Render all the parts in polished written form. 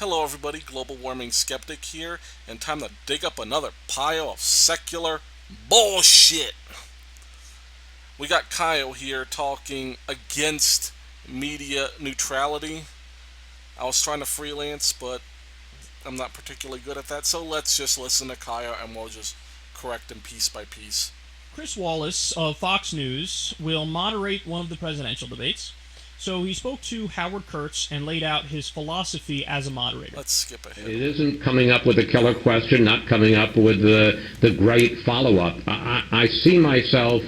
Hello, everybody. Global warming skeptic here, and time to dig up another pile of secular bullshit. We got Kyle here talking against media neutrality. I was trying to freelance, but I'm not particularly good at that, so let's just listen to Kyle and we'll just correct him piece by piece. Chris Wallace of Fox News will moderate one of the presidential debates. So he spoke to Howard Kurtz and laid out his philosophy as a moderator. Let's skip ahead. It isn't coming up with a killer question, not coming up with the great follow-up. I see myself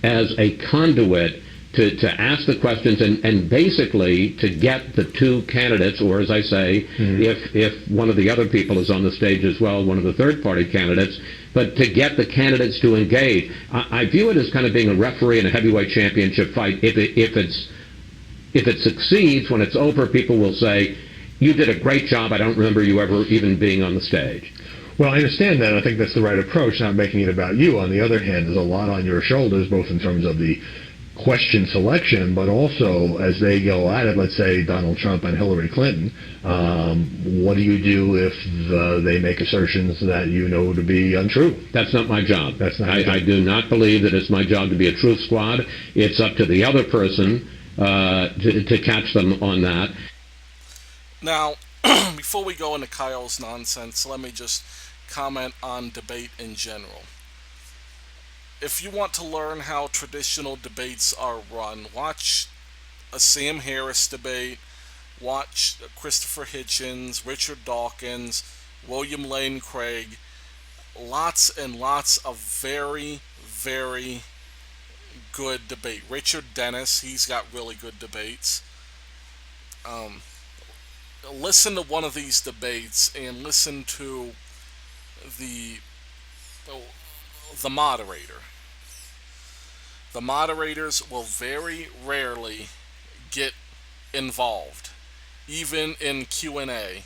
as a conduit to ask the questions and basically to get the two candidates, or as I say, if one of the other people is on the stage as well, one of the third-party candidates, but to get the candidates to engage. I view it as kind of being a referee in a heavyweight championship fight. If it succeeds, when it's over, people will say, you did a great job. I don't remember you ever even being on the stage. Well, I understand that. I think that's the right approach, not making it about you. On the other hand, there's a lot on your shoulders, both in terms of the question selection, but also as they go at it, let's say Donald Trump and Hillary Clinton, what do you do if they make assertions that you know to be untrue? That's not my job. That's not I do not believe that it's my job to be a truth squad. It's up to the other person to catch them on that. Now, before we go into Kyle's nonsense, let me just comment on debate in general. If you want to learn how traditional debates are run, watch a Sam Harris debate, watch Christopher Hitchens, Richard Dawkins, William Lane Craig. Lots and lots of very, very good debate. Richard Dennis, he's got really good debates. Listen to one of these debates and listen to the moderator. The moderators will very rarely get involved. Even in Q&A,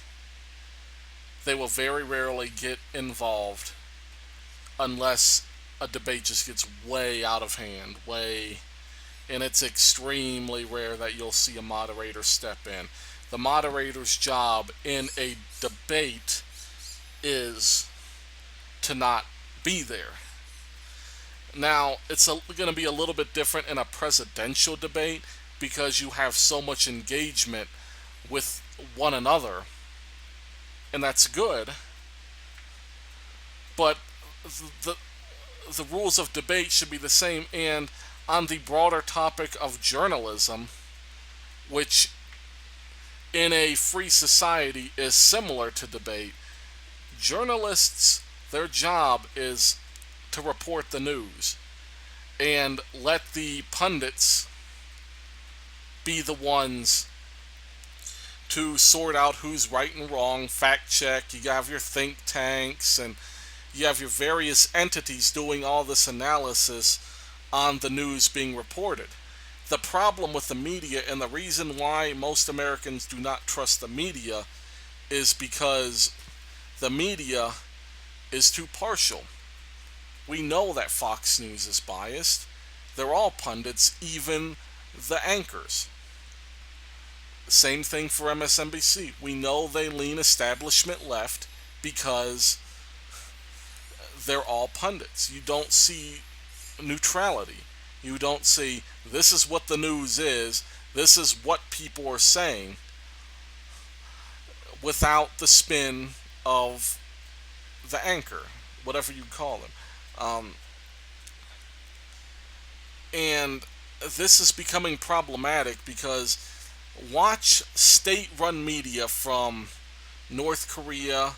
they will very rarely get involved unless a debate just gets way out of hand, and it's extremely rare that you'll see a moderator step in. The moderator's job in a debate is to not be there. Now, it's going to be a little bit different in a presidential debate because you have so much engagement with one another, and that's good. But the rules of debate should be the same. And on the broader topic of journalism, which in a free society is similar to debate, journalists, their job is to report the news and let the pundits be the ones to sort out who's right and wrong, fact check. You have your think tanks and you have your various entities doing all this analysis on the news being reported. The problem with the media, and the reason why most Americans do not trust the media, is because the media is too partial. We know that Fox News is biased. They're all pundits, even the anchors. Same thing for MSNBC. We know they lean establishment left because they're all pundits. You don't see neutrality. You don't see, this is what the news is, this is what people are saying, without the spin of the anchor, whatever you call them. And this is becoming problematic because watch state-run media from North Korea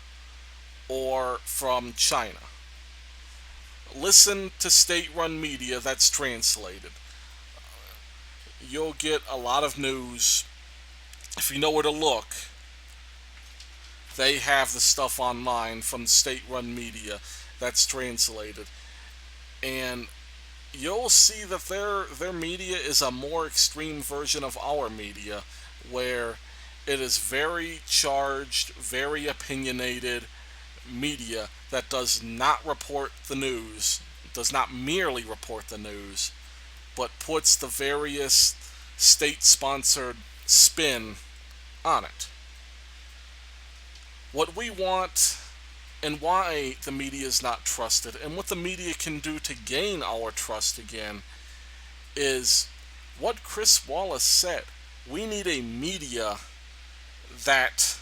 or from China. Listen to state-run media that's translated. You'll get a lot of news. If you know where to look, they have the stuff online from state-run media that's translated. And you'll see that their media is a more extreme version of our media, where it is very charged, very opinionated media that does not report the news, does not merely report the news, but puts the various state-sponsored spin on it. What we want and why the media is not trusted and what the media can do to gain our trust again is what Chris Wallace said. We need a media that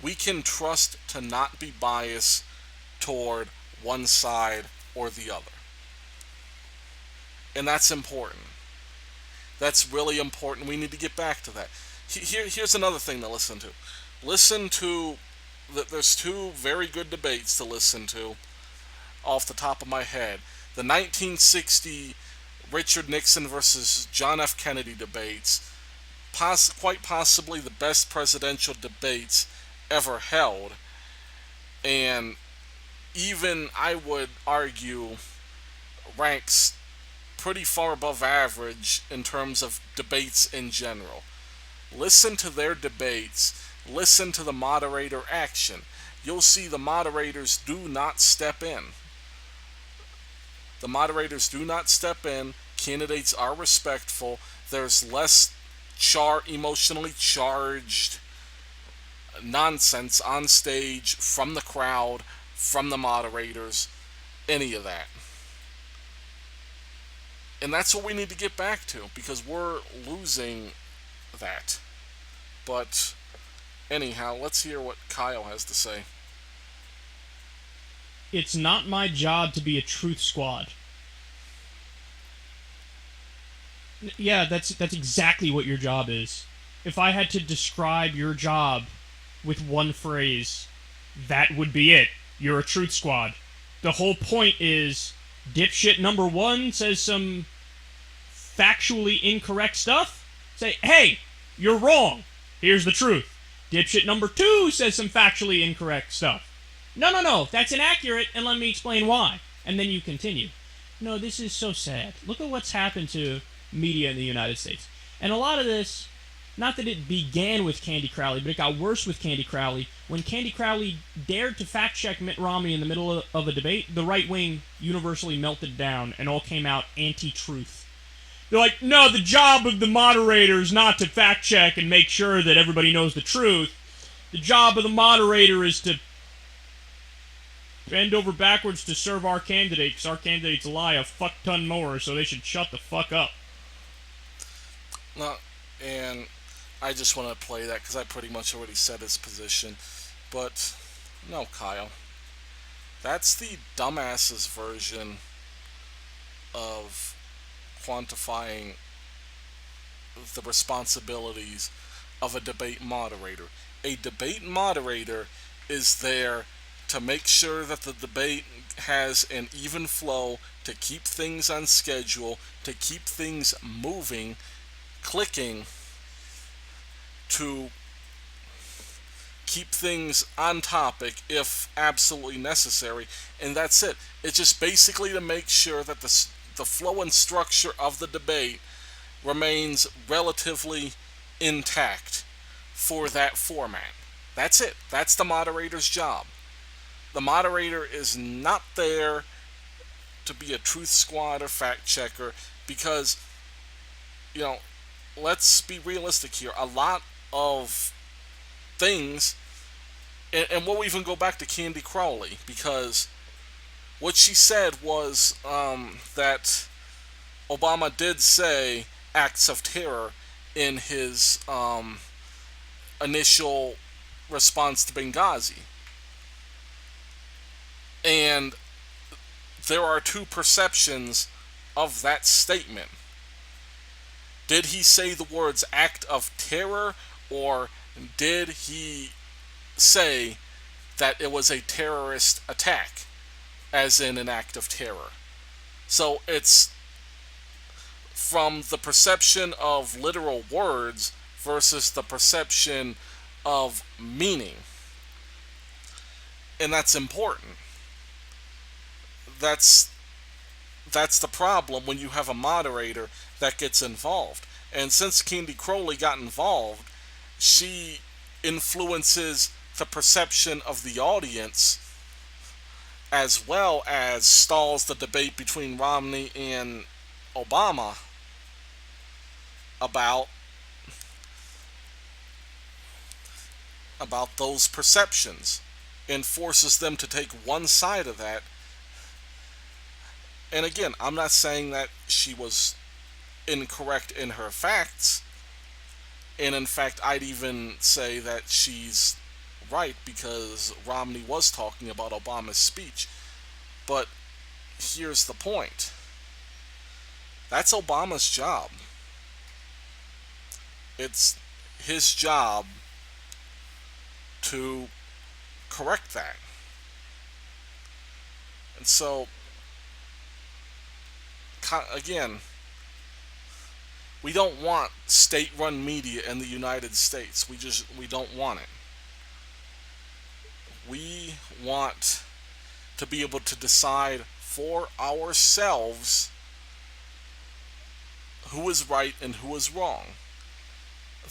we can trust to not be biased toward one side or the other. And that's important. That's really important. We need to get back to that. Here's another thing to listen to. Listen to, there's two very good debates to listen to off the top of my head. The 1960 Richard Nixon versus John F. Kennedy debates, quite possibly the best presidential debates ever held, and even, I would argue, ranks pretty far above average in terms of debates in general. Listen to their debates. Listen to the moderator action. You'll see the moderators do not step in. The moderators do not step in. Candidates are respectful. There's less emotionally charged nonsense on stage from the crowd, from the moderators, any of that. And that's what we need to get back to, because we're losing that. But anyhow, let's hear what Kyle has to say. It's not my job to be a truth squad. Yeah, that's exactly what your job is. If I had to describe your job with one phrase, that would be it. You're a truth squad. The whole point is, dipshit number one says some factually incorrect stuff. Say, hey, you're wrong. Here's the truth. Dipshit number two says some factually incorrect stuff. No, that's inaccurate, and let me explain why. And then you continue. No, this is so sad. Look at what's happened to media in the United States. And a lot of this, not that it began with Candy Crowley, but it got worse with Candy Crowley. When Candy Crowley dared to fact-check Mitt Romney in the middle of a debate, the right wing universally melted down and all came out anti-truth. They're like, no, the job of the moderator is not to fact-check and make sure that everybody knows the truth. The job of the moderator is to bend over backwards to serve our candidate, because our candidates lie a fuck-ton more, so they should shut the fuck up. No, and I just want to play that because I pretty much already said his position. But, no, Kyle. That's the dumbass's version of quantifying the responsibilities of a debate moderator. A debate moderator is there to make sure that the debate has an even flow, to keep things on schedule, to keep things moving, clicking, to keep things on topic if absolutely necessary, and that's it. It's just basically to make sure that the flow and structure of the debate remains relatively intact for that format. That's it. That's the moderator's job. The moderator is not there to be a truth squad or fact checker because, let's be realistic here. A lot of things, and we'll even go back to Candy Crowley, because what she said was that Obama did say acts of terror in his initial response to Benghazi. And there are two perceptions of that statement. Did he say the words act of terror, or did he say that it was a terrorist attack, as in an act of terror? So it's from the perception of literal words versus the perception of meaning. And that's important. That's the problem when you have a moderator that gets involved. And since Candy Crowley got involved, she influences the perception of the audience, as well as stalls the debate between Romney and Obama about those perceptions and forces them to take one side of that. And again, I'm not saying that she was incorrect in her facts, and in fact, I'd even say that she's right because Romney was talking about Obama's speech. But here's the point, that's Obama's job. It's his job to correct that. And so, again, we don't want state-run media in the United States. We don't want it. We want to be able to decide for ourselves who is right and who is wrong.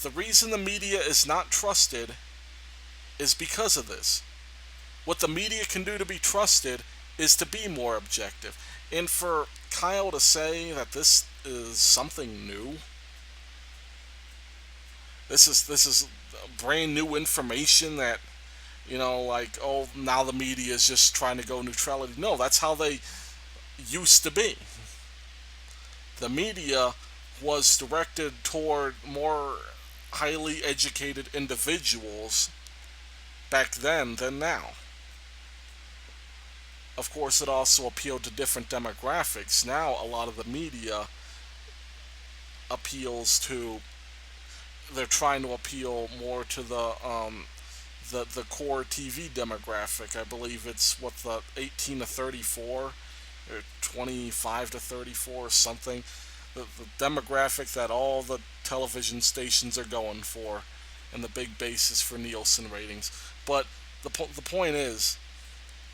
The reason the media is not trusted is because of this. What the media can do to be trusted is to be more objective. And for Kyle to say that this is something new, this is brand new information that, like, oh, now the media is just trying to go neutrality. No, that's how they used to be. The media was directed toward more highly educated individuals back then than now. Of course, it also appealed to different demographics. Now, a lot of the media appeals to, they're trying to appeal more to the core TV demographic. I believe it's the 18 to 34 or 25 to 34 or something. The demographic that all the television stations are going for, and the big basis for Nielsen ratings. But the point is,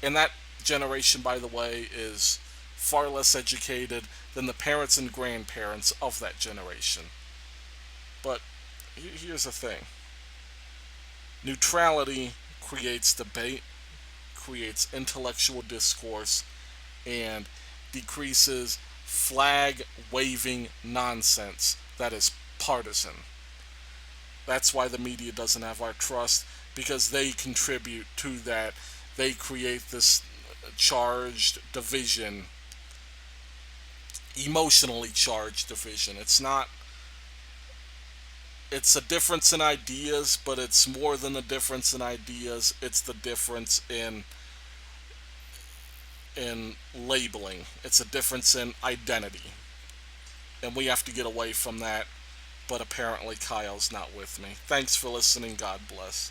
and that generation, by the way, is far less educated than the parents and grandparents of that generation. But here's the thing. Neutrality creates debate, creates intellectual discourse, and decreases flag-waving nonsense that is partisan. That's why the media doesn't have our trust, because they contribute to that. They create this charged division, emotionally charged division. It's a difference in ideas, but it's more than a difference in ideas. It's the difference in labeling. It's a difference in identity. And we have to get away from that, but apparently Kyle's not with me. Thanks for listening. God bless.